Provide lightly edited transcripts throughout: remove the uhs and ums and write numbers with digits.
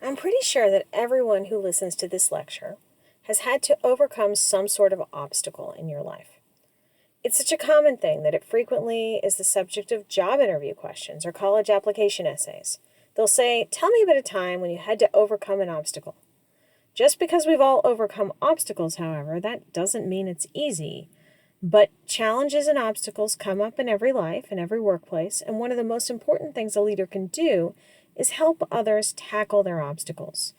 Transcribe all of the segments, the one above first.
I'm pretty sure that everyone who listens to this lecture has had to overcome some sort of obstacle in your life. It's such a common thing that it frequently is the subject of job interview questions or college application essays. They'll say, "Tell me about a time when you had to overcome an obstacle." Just because we've all overcome obstacles, however, that doesn't mean it's easy. But challenges and obstacles come up in every life and every workplace, and one of the most important things a leader can do is help others tackle their obstacles.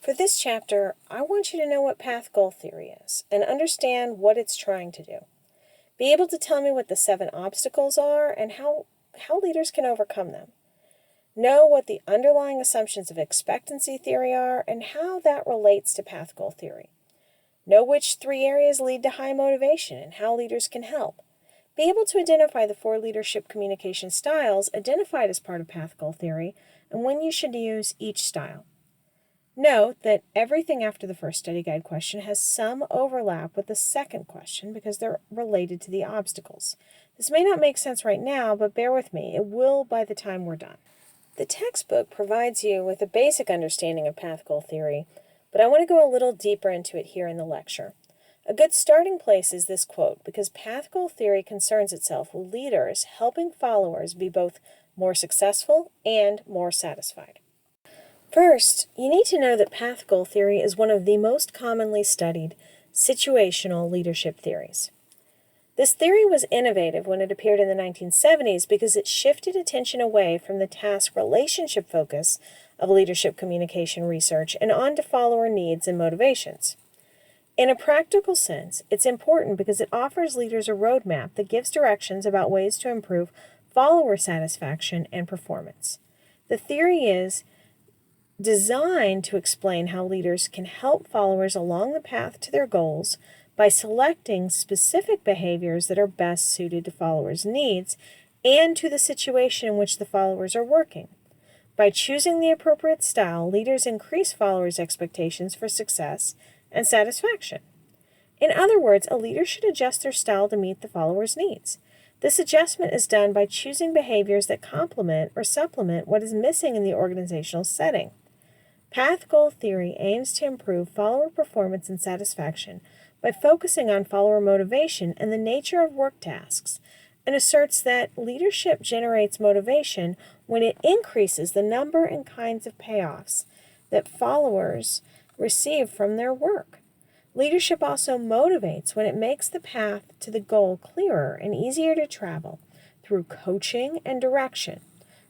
For this chapter, I want you to know what path goal theory is and understand what it's trying to do. Be able to tell me what the 7 obstacles are and how leaders can overcome them. Know what the underlying assumptions of expectancy theory are and how that relates to path goal theory. Know which 3 areas lead to high motivation and how leaders can help. Be able to identify the 4 leadership communication styles identified as part of path goal theory and when you should use each style. Note that everything after the first study guide question has some overlap with the second question because they're related to the obstacles. This may not make sense right now, but bear with me. It will by the time we're done. The textbook provides you with a basic understanding of path goal theory, but I want to go a little deeper into it here in the lecture. A good starting place is this quote, because path goal theory concerns itself with leaders helping followers be both more successful and more satisfied. First, you need to know that path goal theory is one of the most commonly studied situational leadership theories. This theory was innovative when it appeared in the 1970s because it shifted attention away from the task relationship focus of leadership communication research and on to follower needs and motivations. In a practical sense, it's important because it offers leaders a roadmap that gives directions about ways to improve follower satisfaction and performance. The theory is designed to explain how leaders can help followers along the path to their goals by selecting specific behaviors that are best suited to followers' needs and to the situation in which the followers are working. By choosing the appropriate style, leaders increase followers' expectations for success and satisfaction. In other words, a leader should adjust their style to meet the followers' needs. This adjustment is done by choosing behaviors that complement or supplement what is missing in the organizational setting. Path goal theory aims to improve follower performance and satisfaction by focusing on follower motivation and the nature of work tasks, and asserts that leadership generates motivation when it increases the number and kinds of payoffs that followers receive from their work. Leadership also motivates when it makes the path to the goal clearer and easier to travel through coaching and direction,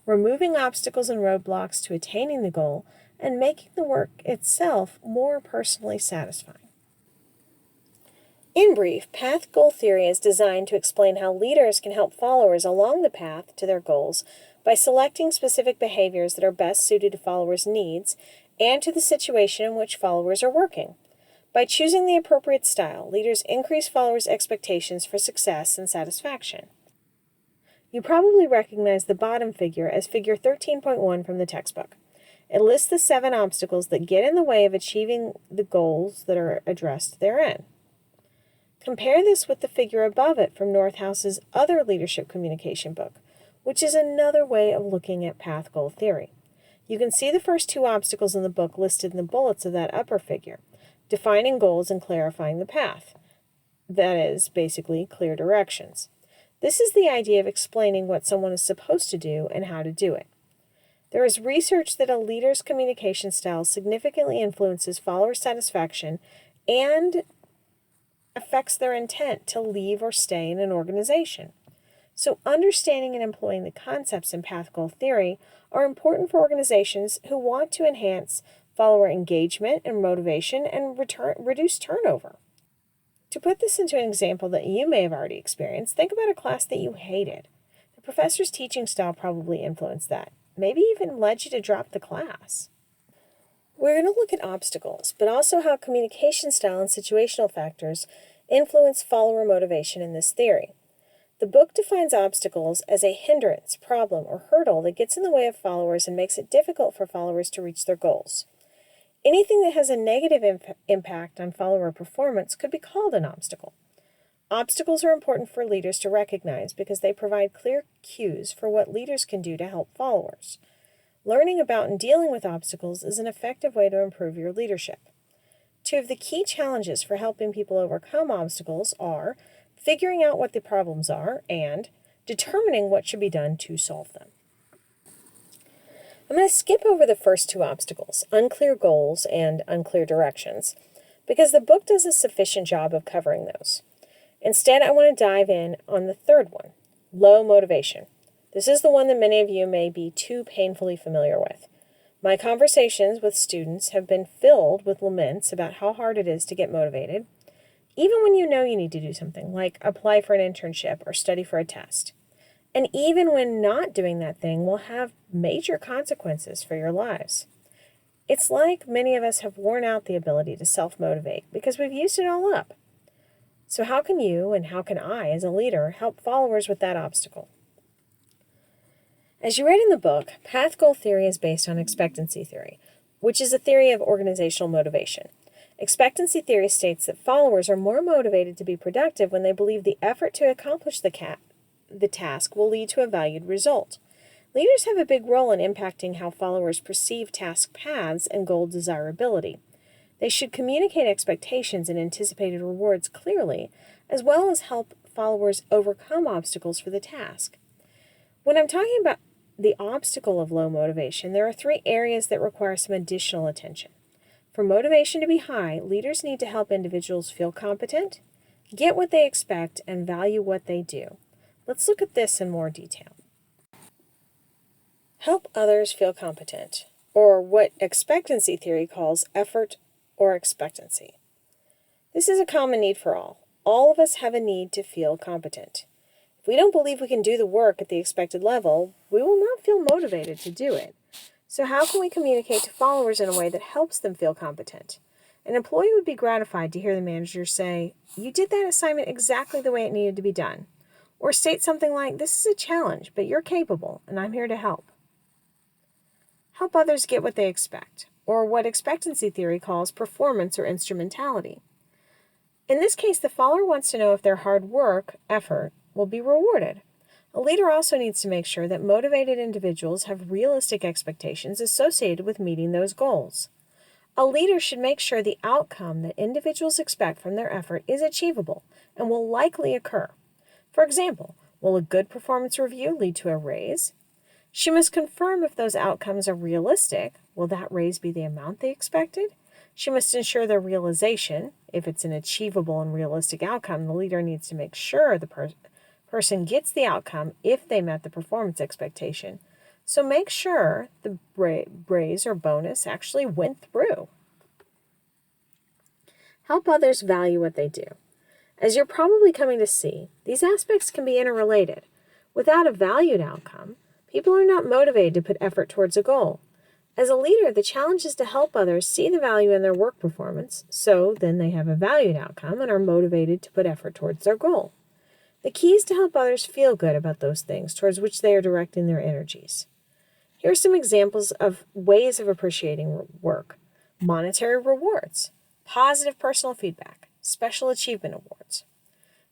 removing obstacles and roadblocks to attaining the goal, and making the work itself more personally satisfying. In brief, path goal theory is designed to explain how leaders can help followers along the path to their goals by selecting specific behaviors that are best suited to followers' needs and to the situation in which followers are working. By choosing the appropriate style, leaders increase followers' expectations for success and satisfaction. You probably recognize the bottom figure as figure 13.1 from the textbook. It lists the 7 obstacles that get in the way of achieving the goals that are addressed therein. Compare this with the figure above it from Northhouse's other leadership communication book, which is another way of looking at path goal theory. You can see the first 2 obstacles in the book listed in the bullets of that upper figure, defining goals and clarifying the path. That is, basically, clear directions. This is the idea of explaining what someone is supposed to do and how to do it. There is research that a leader's communication style significantly influences follower satisfaction and affects their intent to leave or stay in an organization. So understanding and employing the concepts in path goal theory are important for organizations who want to enhance follower engagement and motivation and reduce turnover. To put this into an example that you may have already experienced, think about a class that you hated. The professor's teaching style probably influenced that, maybe even led you to drop the class. We're going to look at obstacles, but also how communication style and situational factors influence follower motivation in this theory. The book defines obstacles as a hindrance, problem, or hurdle that gets in the way of followers and makes it difficult for followers to reach their goals. Anything that has a negative impact on follower performance could be called an obstacle. Obstacles are important for leaders to recognize because they provide clear cues for what leaders can do to help followers. Learning about and dealing with obstacles is an effective way to improve your leadership. Two of the key challenges for helping people overcome obstacles are figuring out what the problems are and determining what should be done to solve them. I'm going to skip over the first two obstacles, unclear goals and unclear directions, because the book does a sufficient job of covering those. Instead, I want to dive in on the third one, low motivation. This is the one that many of you may be too painfully familiar with. My conversations with students have been filled with laments about how hard it is to get motivated, even when you know you need to do something, like apply for an internship or study for a test. And even when not doing that thing will have major consequences for your lives. It's like many of us have worn out the ability to self-motivate because we've used it all up. So how can you and how can I, as a leader, help followers with that obstacle? As you read in the book, path goal theory is based on expectancy theory, which is a theory of organizational motivation. Expectancy theory states that followers are more motivated to be productive when they believe the effort to accomplish the task will lead to a valued result. Leaders have a big role in impacting how followers perceive task paths and goal desirability. They should communicate expectations and anticipated rewards clearly, as well as help followers overcome obstacles for the task. When I'm talking about the obstacle of low motivation, there are three areas that require some additional attention. For motivation to be high, leaders need to help individuals feel competent, get what they expect, and value what they do. Let's look at this in more detail. Help others feel competent, or what expectancy theory calls effort or expectancy. This is a common need for all. All of us have a need to feel competent. If we don't believe we can do the work at the expected level, we will not feel motivated to do it. So how can we communicate to followers in a way that helps them feel competent? An employee would be gratified to hear the manager say, "You did that assignment exactly the way it needed to be done." Or state something like, "This is a challenge, but you're capable, and I'm here to help." Help others get what they expect, or what expectancy theory calls performance or instrumentality. In this case, the follower wants to know if their hard work, effort, will be rewarded. A leader also needs to make sure that motivated individuals have realistic expectations associated with meeting those goals. A leader should make sure the outcome that individuals expect from their effort is achievable and will likely occur. For example, will a good performance review lead to a raise? She must confirm if those outcomes are realistic. Will that raise be the amount they expected? She must ensure their realization. If it's an achievable and realistic outcome, the leader needs to make sure the person gets the outcome if they met the performance expectation. So make sure the raise or bonus actually went through. Help others value what they do. As you're probably coming to see, these aspects can be interrelated. Without a valued outcome, people are not motivated to put effort towards a goal. As a leader, the challenge is to help others see the value in their work performance, so then they have a valued outcome and are motivated to put effort towards their goal. The key is to help others feel good about those things towards which they are directing their energies. Here are some examples of ways of appreciating work: monetary rewards, positive personal feedback, special achievement awards.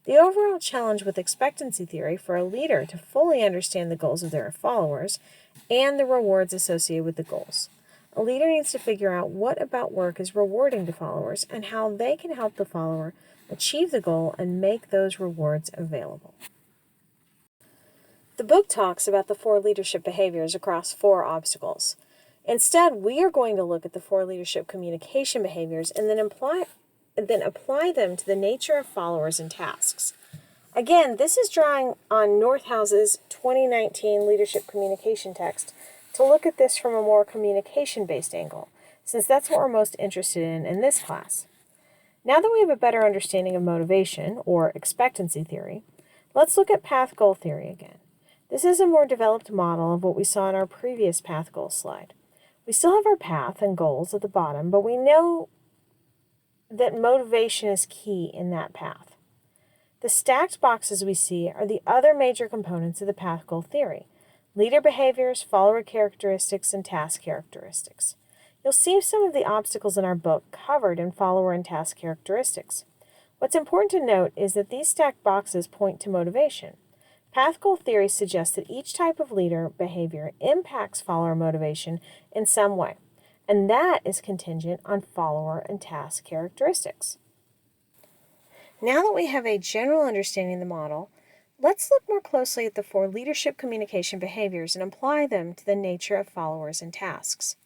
The overall challenge with expectancy theory for a leader to fully understand the goals of their followers and the rewards associated with the goals. A leader needs to figure out what about work is rewarding to followers and how they can help the follower achieve the goal and make those rewards available. The book talks about the 4 leadership behaviors across 4 obstacles. Instead, we are going to look at the 4 leadership communication behaviors and then apply them to the nature of followers and tasks. Again, this is drawing on Northhouse's 2019 leadership communication text to look at this from a more communication-based angle, since that's what we're most interested in this class. Now that we have a better understanding of motivation, or expectancy theory, let's look at path goal theory again. This is a more developed model of what we saw in our previous path goal slide. We still have our path and goals at the bottom, but we know that motivation is key in that path. The stacked boxes we see are the other major components of the path goal theory: leader behaviors, follower characteristics, and task characteristics. You'll see some of the obstacles in our book covered in follower and task characteristics. What's important to note is that these stacked boxes point to motivation. Path goal theory suggests that each type of leader behavior impacts follower motivation in some way, and that is contingent on follower and task characteristics. Now that we have a general understanding of the model, let's look more closely at the 4 leadership communication behaviors and apply them to the nature of followers and tasks.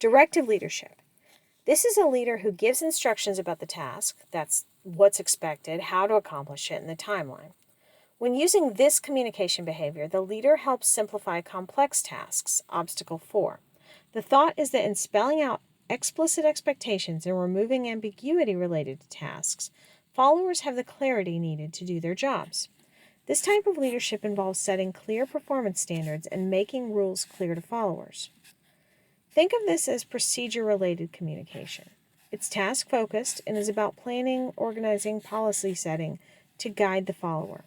Directive leadership. This is a leader who gives instructions about the task, that's what's expected, how to accomplish it, and the timeline. When using this communication behavior, the leader helps simplify complex tasks, obstacle 4. The thought is that in spelling out explicit expectations and removing ambiguity related to tasks, followers have the clarity needed to do their jobs. This type of leadership involves setting clear performance standards and making rules clear to followers. Think of this as procedure-related communication. It's task-focused and is about planning, organizing, policy setting to guide the follower.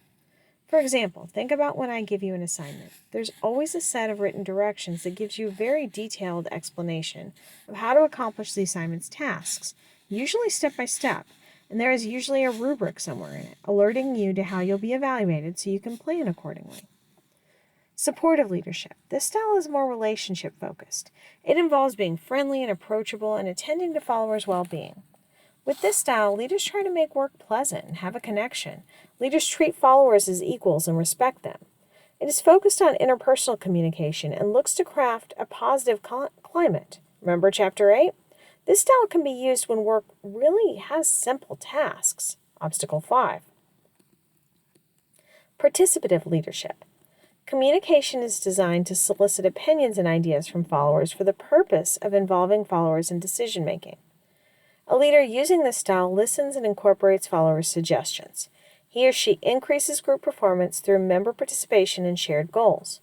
For example, think about when I give you an assignment. There's always a set of written directions that gives you a very detailed explanation of how to accomplish the assignment's tasks, usually step by step, and there is usually a rubric somewhere in it, alerting you to how you'll be evaluated so you can plan accordingly. Supportive leadership. This style is more relationship-focused. It involves being friendly and approachable and attending to followers' well-being. With this style, leaders try to make work pleasant and have a connection. Leaders treat followers as equals and respect them. It is focused on interpersonal communication and looks to craft a positive climate. Remember Chapter 8? This style can be used when work really has simple tasks. Obstacle 5. Participative leadership. Communication is designed to solicit opinions and ideas from followers for the purpose of involving followers in decision-making. A leader using this style listens and incorporates followers' suggestions. He or she increases group performance through member participation and shared goals.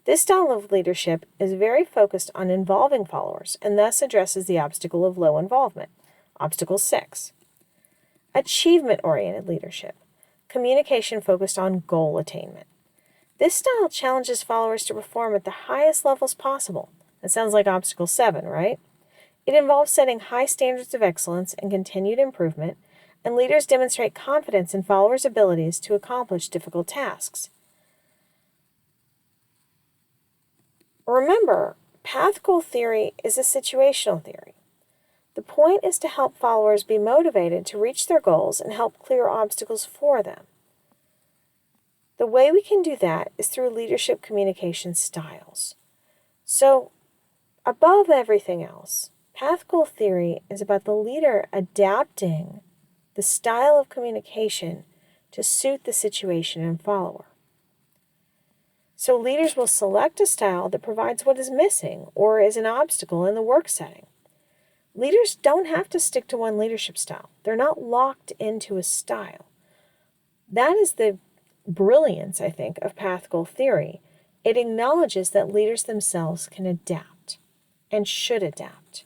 This style of leadership is very focused on involving followers and thus addresses the obstacle of low involvement. Obstacle 6. Achievement-oriented leadership. Communication focused on goal attainment. This style challenges followers to perform at the highest levels possible. That sounds like Obstacle 7, right? It involves setting high standards of excellence and continued improvement, and leaders demonstrate confidence in followers' abilities to accomplish difficult tasks. Remember, path goal theory is a situational theory. The point is to help followers be motivated to reach their goals and help clear obstacles for them. The way we can do that is through leadership communication styles. So, above everything else, path goal theory is about the leader adapting the style of communication to suit the situation and follower. So leaders will select a style that provides what is missing or is an obstacle in the work setting. Leaders don't have to stick to one leadership style. They're not locked into a style. That is the brilliance, I think, of path goal theory. It acknowledges that leaders themselves can adapt and should adapt.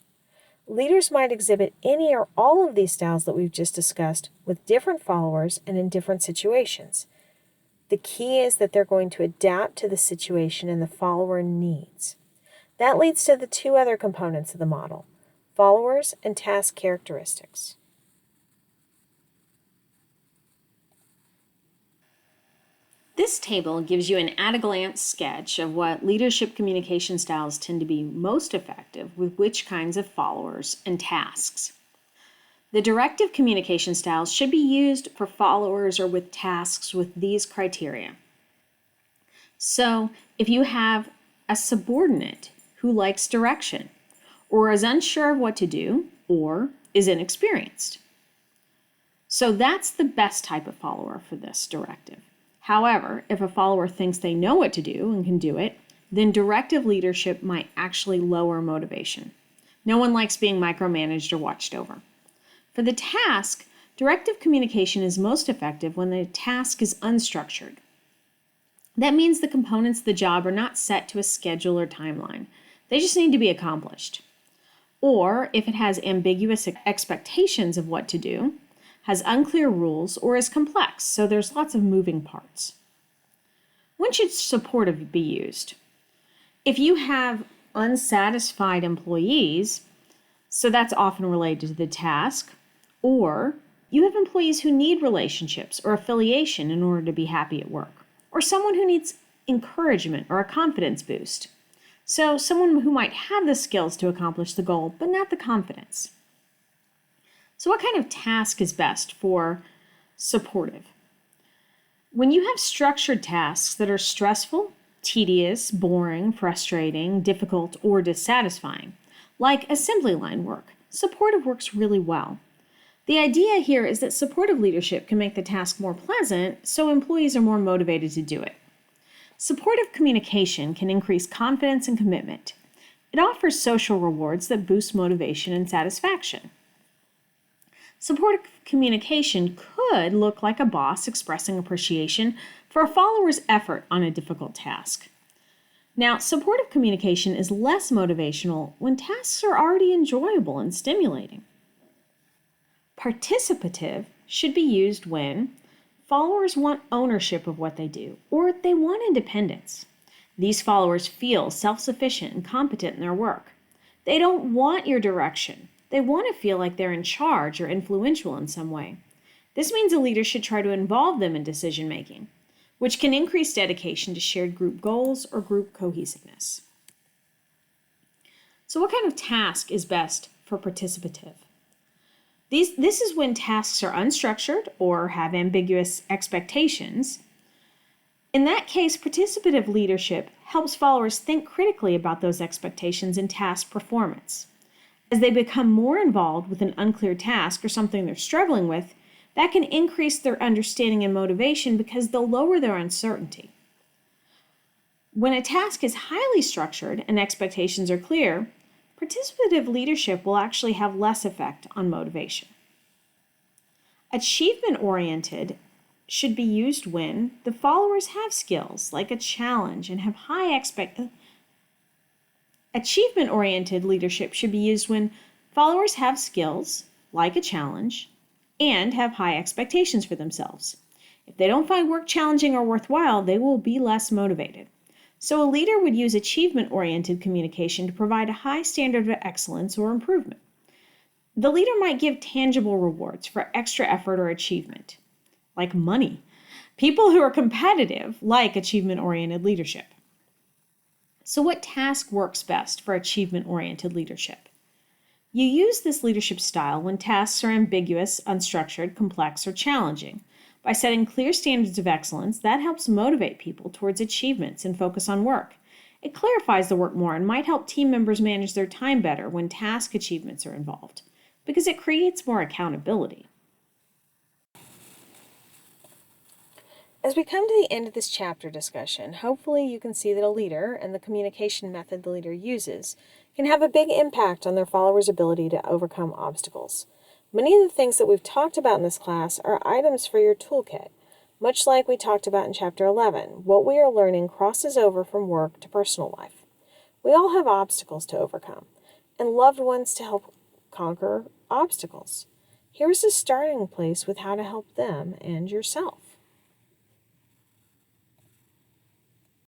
Leaders might exhibit any or all of these styles that we've just discussed with different followers and in different situations. The key is that they're going to adapt to the situation and the follower needs. That leads to the 2 other components of the model, followers and task characteristics. This table gives you an at-a-glance sketch of what leadership communication styles tend to be most effective with which kinds of followers and tasks. The directive communication styles should be used for followers or with tasks with these criteria. So, if you have a subordinate who likes direction, or is unsure of what to do, or is inexperienced. So that's the best type of follower for this directive. However, if a follower thinks they know what to do and can do it, then directive leadership might actually lower motivation. No one likes being micromanaged or watched over. For the task, directive communication is most effective when the task is unstructured. That means the components of the job are not set to a schedule or timeline. They just need to be accomplished. Or if it has ambiguous expectations of what to do, has unclear rules, or is complex, so there's lots of moving parts. When should supportive be used? If you have unsatisfied employees, so that's often related to the task, or you have employees who need relationships or affiliation in order to be happy at work, or someone who needs encouragement or a confidence boost. So, someone who might have the skills to accomplish the goal, but not the confidence. So, what kind of task is best for supportive? When you have structured tasks that are stressful, tedious, boring, frustrating, difficult, or dissatisfying, like assembly line work, supportive works really well. The idea here is that supportive leadership can make the task more pleasant, so employees are more motivated to do it. Supportive communication can increase confidence and commitment. It offers social rewards that boost motivation and satisfaction. Supportive communication could look like a boss expressing appreciation for a follower's effort on a difficult task. Now, supportive communication is less motivational when tasks are already enjoyable and stimulating. Participative should be used when followers want ownership of what they do, or they want independence. These followers feel self-sufficient and competent in their work. They don't want your direction. They want to feel like they're in charge or influential in some way. This means a leader should try to involve them in decision-making, which can increase dedication to shared group goals or group cohesiveness. So what kind of task is best for participative? This is when tasks are unstructured or have ambiguous expectations. In that case, participative leadership helps followers think critically about those expectations and task performance. As they become more involved with an unclear task or something they're struggling with, that can increase their understanding and motivation because they'll lower their uncertainty. When a task is highly structured and expectations are clear, participative leadership will actually have less effect on motivation. Achievement-oriented should be used when the followers have skills like a challenge and have Achievement-oriented leadership should be used when followers have skills like a challenge and have high expectations for themselves. If they don't find work challenging or worthwhile, they will be less motivated. So a leader would use achievement-oriented communication to provide a high standard of excellence or improvement. The leader might give tangible rewards for extra effort or achievement, like money. People who are competitive like achievement-oriented leadership. So what task works best for achievement-oriented leadership? You use this leadership style when tasks are ambiguous, unstructured, complex, or challenging. By setting clear standards of excellence, that helps motivate people towards achievements and focus on work. It clarifies the work more and might help team members manage their time better when task achievements are involved, because it creates more accountability. As we come to the end of this chapter discussion, hopefully you can see that a leader and the communication method the leader uses can have a big impact on their followers' ability to overcome obstacles. Many of the things that we've talked about in this class are items for your toolkit. Much like we talked about in Chapter 11, what we are learning crosses over from work to personal life. We all have obstacles to overcome, and loved ones to help conquer obstacles. Here's a starting place with how to help them and yourself.